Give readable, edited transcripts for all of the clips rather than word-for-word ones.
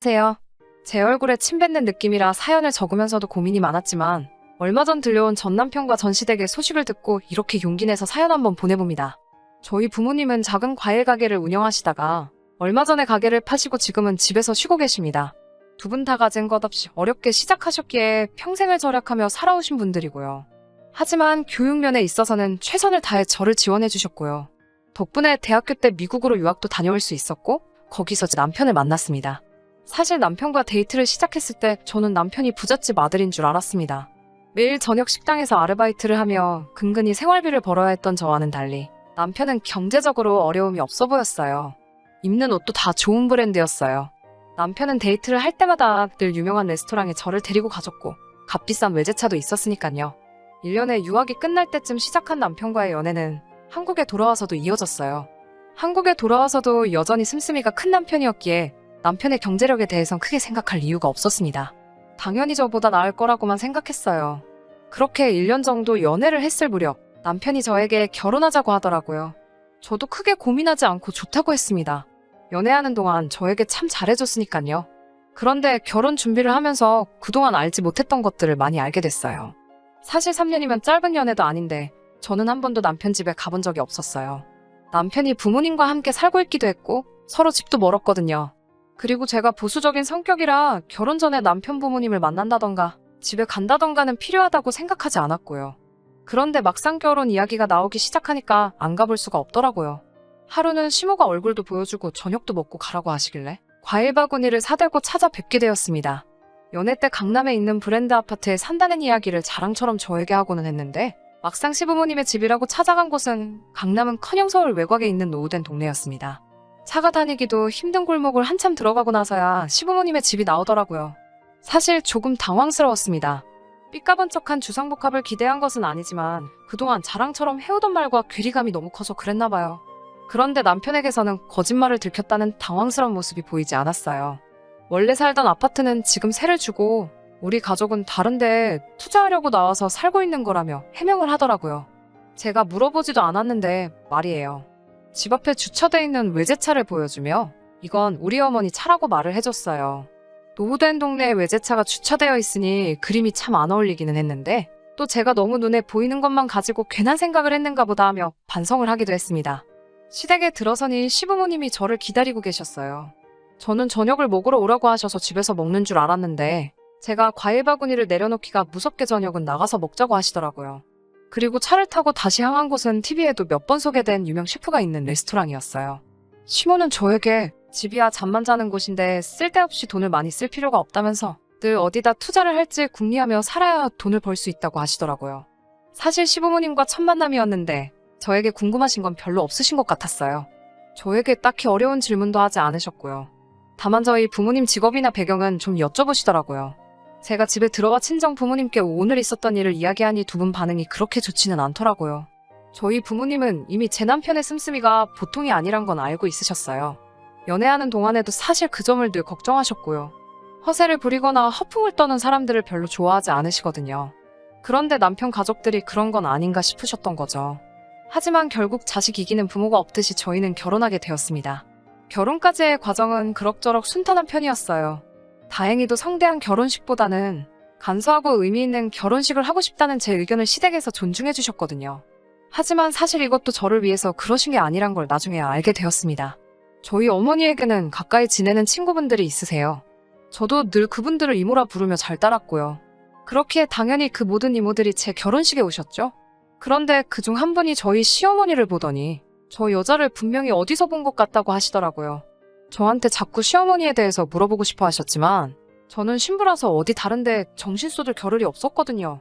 안녕하세요. 제 얼굴에 침 뱉는 느낌이라 사연을 적으면서도 고민이 많았지만 얼마 전 들려온 전 남편과 전 시댁의 소식을 듣고 이렇게 용기 내서 사연 한번 보내봅니다. 저희 부모님은 작은 과일 가게를 운영하시다가 얼마 전에 가게를 파시고 지금은 집에서 쉬고 계십니다. 두 분 다 가진 것 없이 어렵게 시작하셨기에 평생을 절약하며 살아오신 분들이고요. 하지만 교육면에 있어서는 최선을 다해 저를 지원해 주셨고요. 덕분에 대학교 때 미국으로 유학도 다녀올 수 있었고 거기서 남편을 만났습니다. 사실 남편과 데이트를 시작했을 때 저는 남편이 부잣집 아들인 줄 알았습니다. 매일 저녁 식당에서 아르바이트를 하며 근근히 생활비를 벌어야 했던 저와는 달리 남편은 경제적으로 어려움이 없어 보였어요. 입는 옷도 다 좋은 브랜드였어요. 남편은 데이트를 할 때마다 늘 유명한 레스토랑에 저를 데리고 가줬고 값비싼 외제차도 있었으니까요. 1년에 유학이 끝날 때쯤 시작한 남편과의 연애는 한국에 돌아와서도 이어졌어요. 한국에 돌아와서도 여전히 씀씀이가 큰 남편이었기에 남편의 경제력에 대해선 크게 생각할 이유가 없었습니다. 당연히 저보다 나을 거라고만 생각했어요. 그렇게 1년 정도 연애를 했을 무렵 남편이 저에게 결혼하자고 하더라고요. 저도 크게 고민하지 않고 좋다고 했습니다. 연애하는 동안 저에게 참 잘해줬으니까요. 그런데 결혼 준비를 하면서 그동안 알지 못했던 것들을 많이 알게 됐어요. 사실 3년이면 짧은 연애도 아닌데 저는 한 번도 남편 집에 가본 적이 없었어요. 남편이 부모님과 함께 살고 있기도 했고 서로 집도 멀었거든요. 그리고 제가 보수적인 성격이라 결혼 전에 남편 부모님을 만난다던가 집에 간다던가는 필요하다고 생각하지 않았고요. 그런데 막상 결혼 이야기가 나오기 시작하니까 안 가볼 수가 없더라고요. 하루는 시모가 얼굴도 보여주고 저녁도 먹고 가라고 하시길래 과일 바구니를 사들고 찾아뵙게 되었습니다. 연애 때 강남에 있는 브랜드 아파트에 산다는 이야기를 자랑처럼 저에게 하고는 했는데 막상 시부모님의 집이라고 찾아간 곳은 강남은커녕 서울 외곽에 있는 노후된 동네였습니다. 차가 다니기도 힘든 골목을 한참 들어가고 나서야 시부모님의 집이 나오더라고요. 사실 조금 당황스러웠습니다. 삐까번쩍한 주상복합을 기대한 것은 아니지만 그동안 자랑처럼 해오던 말과 괴리감이 너무 커서 그랬나 봐요. 그런데 남편에게서는 거짓말을 들켰다는 당황스러운 모습이 보이지 않았어요. 원래 살던 아파트는 지금 세를 주고 우리 가족은 다른 데에 투자하려고 나와서 살고 있는 거라며 해명을 하더라고요. 제가 물어보지도 않았는데 말이에요. 집 앞에 주차돼 있는 외제차를 보여주며 이건 우리 어머니 차라고 말을 해줬어요. 노후된 동네에 외제차가 주차되어 있으니 그림이 참 안 어울리기는 했는데 또 제가 너무 눈에 보이는 것만 가지고 괜한 생각을 했는가 보다 하며 반성을 하기도 했습니다. 시댁에 들어서니 시부모님이 저를 기다리고 계셨어요. 저는 저녁을 먹으러 오라고 하셔서 집에서 먹는 줄 알았는데 제가 과일 바구니를 내려놓기가 무섭게 저녁은 나가서 먹자고 하시더라고요. 그리고 차를 타고 다시 향한 곳은 TV에도 몇 번 소개된 유명 셰프가 있는 레스토랑이었어요. 시모는 저에게 집이야 잠만 자는 곳인데 쓸데없이 돈을 많이 쓸 필요가 없다면서 늘 어디다 투자를 할지 궁리하며 살아야 돈을 벌 수 있다고 하시더라고요. 사실 시부모님과 첫 만남이었는데 저에게 궁금하신 건 별로 없으신 것 같았어요. 저에게 딱히 어려운 질문도 하지 않으셨고요. 다만 저희 부모님 직업이나 배경은 좀 여쭤보시더라고요. 제가 집에 들어와 친정 부모님께 오늘 있었던 일을 이야기하니 두 분 반응이 그렇게 좋지는 않더라고요. 저희 부모님은 이미 제 남편의 씀씀이가 보통이 아니란 건 알고 있으셨어요. 연애하는 동안에도 사실 그 점을 늘 걱정하셨고요. 허세를 부리거나 허풍을 떠는 사람들을 별로 좋아하지 않으시거든요. 그런데 남편 가족들이 그런 건 아닌가 싶으셨던 거죠. 하지만 결국 자식 이기는 부모가 없듯이 저희는 결혼하게 되었습니다. 결혼까지의 과정은 그럭저럭 순탄한 편이었어요. 다행히도 성대한 결혼식보다는 간소하고 의미 있는 결혼식을 하고 싶다는 제 의견을 시댁에서 존중해 주셨거든요. 하지만 사실 이것도 저를 위해서 그러신 게 아니란 걸 나중에 알게 되었습니다. 저희 어머니에게는 가까이 지내는 친구분들이 있으세요. 저도 늘 그분들을 이모라 부르며 잘 따랐고요. 그렇기에 당연히 그 모든 이모들이 제 결혼식에 오셨죠? 그런데 그중 한 분이 저희 시어머니를 보더니 저 여자를 분명히 어디서 본 것 같다고 하시더라고요. 저한테 자꾸 시어머니에 대해서 물어보고 싶어 하셨지만 저는 신부라서 어디 다른데 정신 쏟을 겨를이 없었거든요.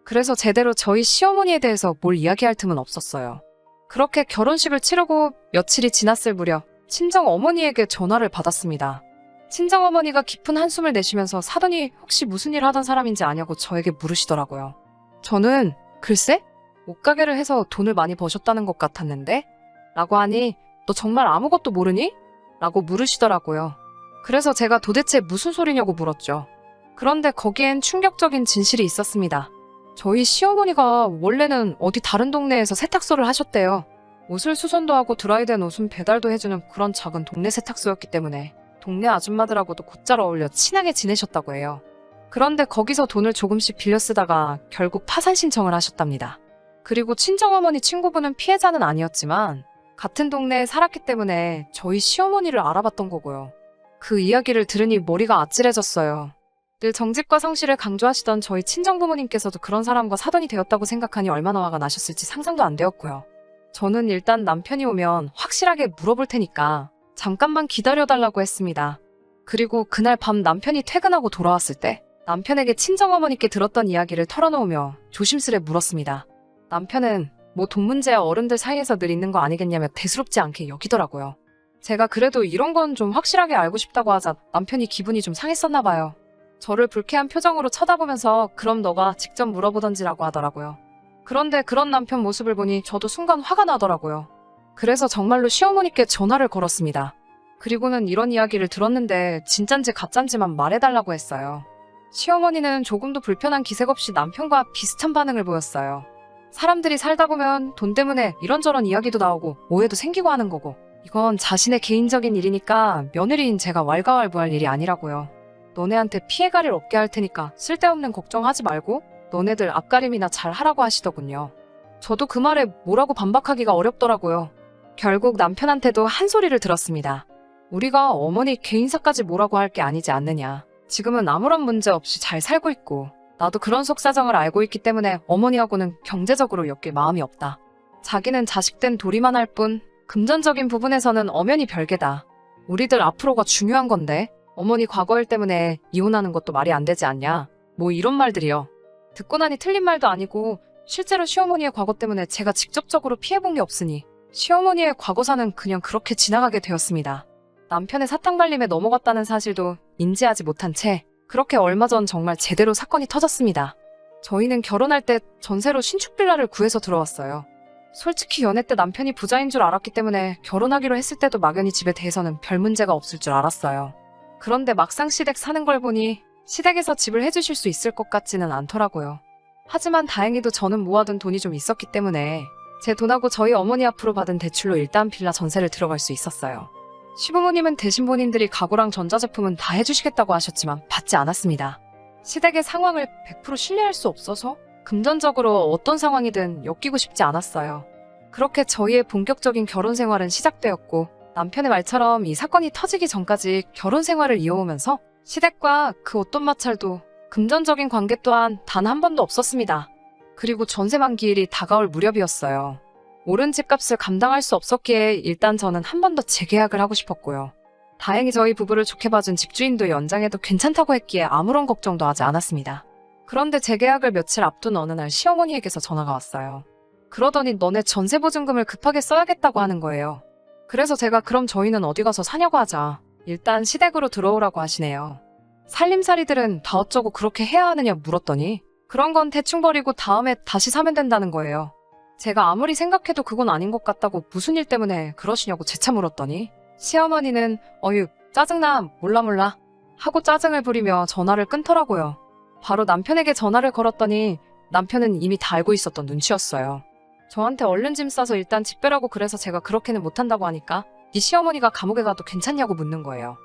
그래서 제대로 저희 시어머니에 대해서 뭘 이야기할 틈은 없었어요. 그렇게 결혼식을 치르고 며칠이 지났을 무렵 친정 어머니에게 전화를 받았습니다. 친정 어머니가 깊은 한숨을 내쉬면서 사돈이 혹시 무슨 일 하던 사람인지 아냐고 저에게 물으시더라고요. 저는 글쎄? 옷가게를 해서 돈을 많이 버셨다는 것 같았는데? 라고 하니 너 정말 아무것도 모르니? 라고 물으시더라고요. 그래서 제가 도대체 무슨 소리냐고 물었죠. 그런데 거기엔 충격적인 진실이 있었습니다. 저희 시어머니가 원래는 어디 다른 동네에서 세탁소를 하셨대요. 옷을 수선도 하고 드라이된 옷은 배달도 해주는 그런 작은 동네 세탁소였기 때문에 동네 아줌마들하고도 곧잘 어울려 친하게 지내셨다고 해요. 그런데 거기서 돈을 조금씩 빌려 쓰다가 결국 파산 신청을 하셨답니다. 그리고 친정어머니 친구분은 피해자는 아니었지만 같은 동네에 살았기 때문에 저희 시어머니를 알아봤던 거고요. 그 이야기를 들으니 머리가 아찔해졌어요. 늘 정직과 성실을 강조하시던 저희 친정부모님께서도 그런 사람과 사돈이 되었다고 생각하니 얼마나 화가 나셨을지 상상도 안 되었고요. 저는 일단 남편이 오면 확실하게 물어볼 테니까 잠깐만 기다려달라고 했습니다. 그리고 그날 밤 남편이 퇴근하고 돌아왔을 때 남편에게 친정어머니께 들었던 이야기를 털어놓으며 조심스레 물었습니다. 남편은 뭐 돈 문제야 어른들 사이에서 늘 있는 거 아니겠냐며 대수롭지 않게 여기더라고요. 제가 그래도 이런 건 좀 확실하게 알고 싶다고 하자 남편이 기분이 좀 상했었나 봐요. 저를 불쾌한 표정으로 쳐다보면서 그럼 너가 직접 물어보던지라고 하더라고요. 그런데 그런 남편 모습을 보니 저도 순간 화가 나더라고요. 그래서 정말로 시어머니께 전화를 걸었습니다. 그리고는 이런 이야기를 들었는데 진짠지 가짠지만 말해달라고 했어요. 시어머니는 조금도 불편한 기색 없이 남편과 비슷한 반응을 보였어요. 사람들이 살다 보면 돈 때문에 이런저런 이야기도 나오고 오해도 생기고 하는 거고 이건 자신의 개인적인 일이니까 며느리인 제가 왈가왈부할 일이 아니라고요. 너네한테 피해갈 일 없게 할 테니까 쓸데없는 걱정하지 말고 너네들 앞가림이나 잘 하라고 하시더군요. 저도 그 말에 뭐라고 반박하기가 어렵더라고요. 결국 남편한테도 한 소리를 들었습니다. 우리가 어머니 개인사까지 뭐라고 할 게 아니지 않느냐. 지금은 아무런 문제 없이 잘 살고 있고 나도 그런 속사정을 알고 있기 때문에 어머니하고는 경제적으로 엮일 마음이 없다. 자기는 자식된 도리만 할 뿐 금전적인 부분에서는 엄연히 별개다. 우리들 앞으로가 중요한 건데 어머니 과거 일 때문에 이혼하는 것도 말이 안 되지 않냐. 뭐 이런 말들이요. 듣고 나니 틀린 말도 아니고 실제로 시어머니의 과거 때문에 제가 직접적으로 피해본 게 없으니 시어머니의 과거사는 그냥 그렇게 지나가게 되었습니다. 남편의 사탕 발림에 넘어갔다는 사실도 인지하지 못한 채 그렇게 얼마 전 정말 제대로 사건이 터졌습니다. 저희는 결혼할 때 전세로 신축 빌라를 구해서 들어왔어요. 솔직히 연애 때 남편이 부자인 줄 알았기 때문에 결혼하기로 했을 때도 막연히 집에 대해서는 별 문제가 없을 줄 알았어요. 그런데 막상 시댁 사는 걸 보니 시댁에서 집을 해주실 수 있을 것 같지는 않더라고요. 하지만 다행히도 저는 모아둔 돈이 좀 있었기 때문에 제 돈하고 저희 어머니 앞으로 받은 대출로 일단 빌라 전세를 들어갈 수 있었어요. 시부모님은 대신 본인들이 가구랑 전자제품은 다 해주시겠다고 하셨지만 받지 않았습니다. 시댁의 상황을 100% 신뢰할 수 없어서 금전적으로 어떤 상황이든 엮이고 싶지 않았어요. 그렇게 저희의 본격적인 결혼 생활은 시작되었고 남편의 말처럼 이 사건이 터지기 전까지 결혼 생활을 이어오면서 시댁과 그 어떤 마찰도 금전적인 관계 또한 단 한 번도 없었습니다. 그리고 전세 만기일이 다가올 무렵이었어요. 오른 집값을 감당할 수 없었기에 일단 저는 한 번 더 재계약을 하고 싶었고요. 다행히 저희 부부를 좋게 봐준 집주인도 연장해도 괜찮다고 했기에 아무런 걱정도 하지 않았습니다. 그런데 재계약을 며칠 앞둔 어느 날 시어머니에게서 전화가 왔어요. 그러더니 너네 전세보증금을 급하게 써야겠다고 하는 거예요. 그래서 제가 그럼 저희는 어디 가서 사냐고 하자. 일단 시댁으로 들어오라고 하시네요. 살림살이들은 다 어쩌고 그렇게 해야 하느냐 물었더니 그런 건 대충 버리고 다음에 다시 사면 된다는 거예요. 제가 아무리 생각해도 그건 아닌 것 같다고 무슨 일 때문에 그러시냐고 재차 물었더니 시어머니는 어휴 짜증나 몰라 하고 짜증을 부리며 전화를 끊더라고요. 바로 남편에게 전화를 걸었더니 남편은 이미 다 알고 있었던 눈치였어요. 저한테 얼른 짐 싸서 일단 집 빼라고 그래서 제가 그렇게는 못한다고 하니까 네 시어머니가 감옥에 가도 괜찮냐고 묻는 거예요.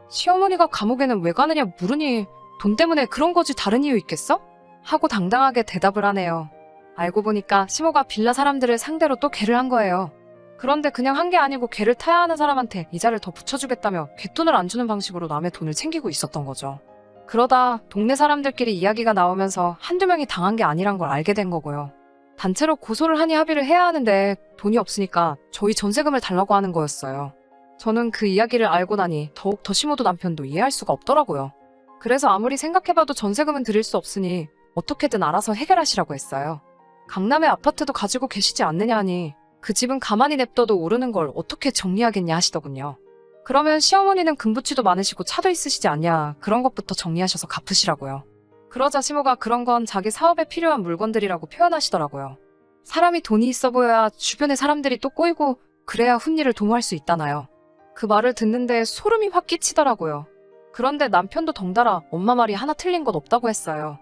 시어머니가 감옥에는 왜 가느냐 물으니 돈 때문에 그런 거지 다른 이유 있겠어? 하고 당당하게 대답을 하네요. 알고 보니까 시모가 빌라 사람들을 상대로 또 개를 한 거예요. 그런데 그냥 한 게 아니고 개를 타야 하는 사람한테 이자를 더 붙여주겠다며 갯돈을 안 주는 방식으로 남의 돈을 챙기고 있었던 거죠. 그러다 동네 사람들끼리 이야기가 나오면서 한두 명이 당한 게 아니란 걸 알게 된 거고요. 단체로 고소를 하니 합의를 해야 하는데 돈이 없으니까 저희 전세금을 달라고 하는 거였어요. 저는 그 이야기를 알고 나니 더욱 더 시모도 남편도 이해할 수가 없더라고요. 그래서 아무리 생각해봐도 전세금은 드릴 수 없으니 어떻게든 알아서 해결하시라고 했어요. 강남의 아파트도 가지고 계시지 않느냐 하니 그 집은 가만히 냅둬도 오르는 걸 어떻게 정리하겠냐 하시더군요. 그러면 시어머니는 금부치도 많으시고 차도 있으시지 않냐 그런 것부터 정리하셔서 갚으시라고요. 그러자 시모가 그런 건 자기 사업에 필요한 물건들이라고 표현하시더라고요. 사람이 돈이 있어 보여야 주변에 사람들이 또 꼬이고 그래야 훈일을 도모할 수 있다나요. 그 말을 듣는데 소름이 확 끼치더라고요. 그런데 남편도 덩달아 엄마 말이 하나 틀린 것 없다고 했어요.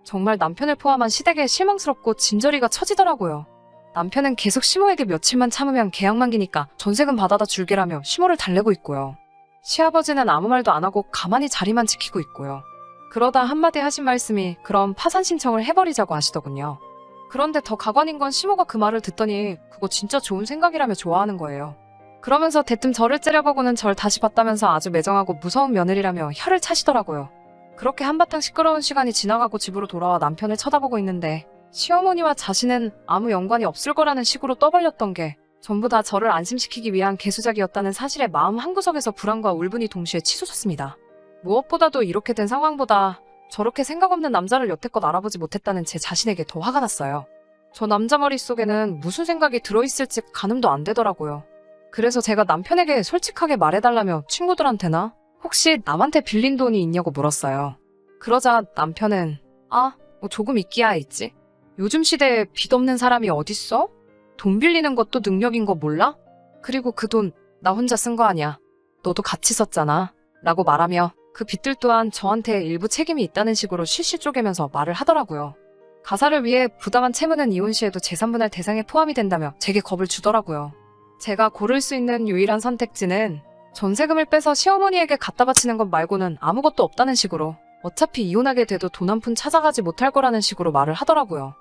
정말 남편을 포함한 시댁에 실망스럽고 진저리가 처지더라고요. 남편은 계속 시모에게 며칠만 참으면 계약 만기니까 전세금 받아다 줄게라며 시모를 달래고 있고요. 시아버지는 아무 말도 안 하고 가만히 자리만 지키고 있고요. 그러다 한마디 하신 말씀이 그럼 파산 신청을 해버리자고 하시더군요. 그런데 더 가관인 건 시모가 그 말을 듣더니 그거 진짜 좋은 생각이라며 좋아하는 거예요. 그러면서 대뜸 저를 째려보고는 절 다시 봤다면서 아주 매정하고 무서운 며느리라며 혀를 차시더라고요. 그렇게 한바탕 시끄러운 시간이 지나가고 집으로 돌아와 남편을 쳐다보고 있는데 시어머니와 자신은 아무 연관이 없을 거라는 식으로 떠벌렸던 게 전부 다 저를 안심시키기 위한 개수작이었다는 사실에 마음 한구석에서 불안과 울분이 동시에 치솟았습니다. 무엇보다도 이렇게 된 상황보다 저렇게 생각 없는 남자를 여태껏 알아보지 못했다는 제 자신에게 더 화가 났어요. 저 남자 머릿속에는 무슨 생각이 들어있을지 가늠도 안 되더라고요. 그래서 제가 남편에게 솔직하게 말해달라며 친구들한테나 혹시 남한테 빌린 돈이 있냐고 물었어요. 그러자 남편은 뭐 조금 있기야 있지. 요즘 시대에 빚 없는 사람이 어딨어? 돈 빌리는 것도 능력인 거 몰라? 그리고 그 돈 나 혼자 쓴 거 아니야. 너도 같이 썼잖아. 라고 말하며 그 빚들 또한 저한테 일부 책임이 있다는 식으로 실실 쪼개면서 말을 하더라고요. 가사를 위해 부당한 채무는 이혼 시에도 재산분할 대상에 포함이 된다며 제게 겁을 주더라고요. 제가 고를 수 있는 유일한 선택지는 전세금을 빼서 시어머니에게 갖다 바치는 것 말고는 아무것도 없다는 식으로 어차피 이혼하게 돼도 돈 한 푼 찾아가지 못할 거라는 식으로 말을 하더라고요.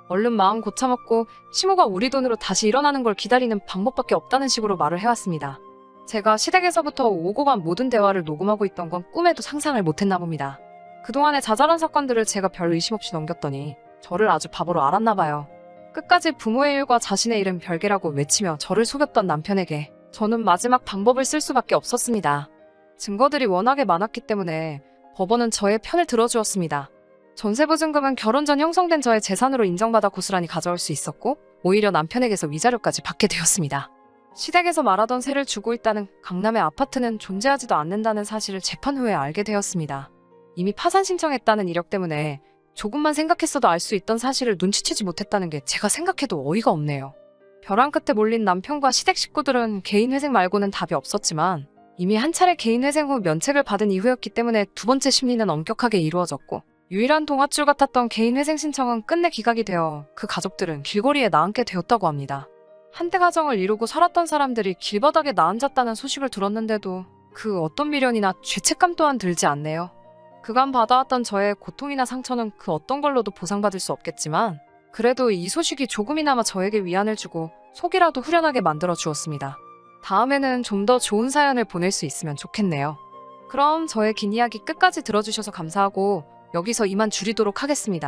얼른 마음 고쳐먹고 시모가 우리 돈으로 다시 일어나는 걸 기다리는 방법밖에 없다는 식으로 말을 해왔습니다. 제가 시댁에서부터 오고 간 모든 대화를 녹음하고 있던 건 꿈에도 상상을 못했나 봅니다. 그동안의 자잘한 사건들을 제가 별 의심 없이 넘겼더니 저를 아주 바보로 알았나 봐요. 끝까지 부모의 일과 자신의 일은 별개라고 외치며 저를 속였던 남편에게 저는 마지막 방법을 쓸 수밖에 없었습니다. 증거들이 워낙에 많았기 때문에 법원은 저의 편을 들어주었습니다. 전세보증금은 결혼 전 형성된 저의 재산으로 인정받아 고스란히 가져올 수 있었고 오히려 남편에게서 위자료까지 받게 되었습니다. 시댁에서 말하던 세를 주고 있다는 강남의 아파트는 존재하지도 않는다는 사실을 재판 후에 알게 되었습니다. 이미 파산 신청했다는 이력 때문에 조금만 생각했어도 알 수 있던 사실을 눈치채지 못했다는 게 제가 생각해도 어이가 없네요. 벼랑 끝에 몰린 남편과 시댁 식구들은 개인회생 말고는 답이 없었지만 이미 한 차례 개인회생 후 면책을 받은 이후였기 때문에 두 번째 심리는 엄격하게 이루어졌고 유일한 동아줄 같았던 개인회생 신청은 끝내 기각이 되어 그 가족들은 길거리에 나앉게 되었다고 합니다. 한때 가정을 이루고 살았던 사람들이 길바닥에 나앉았다는 소식을 들었는데도 그 어떤 미련이나 죄책감 또한 들지 않네요. 그간 받아왔던 저의 고통이나 상처는 그 어떤 걸로도 보상받을 수 없겠지만 그래도 이 소식이 조금이나마 저에게 위안을 주고 속이라도 후련하게 만들어 주었습니다. 다음에는 좀 더 좋은 사연을 보낼 수 있으면 좋겠네요. 그럼 저의 긴 이야기 끝까지 들어주셔서 감사하고 여기서 이만 줄이도록 하겠습니다.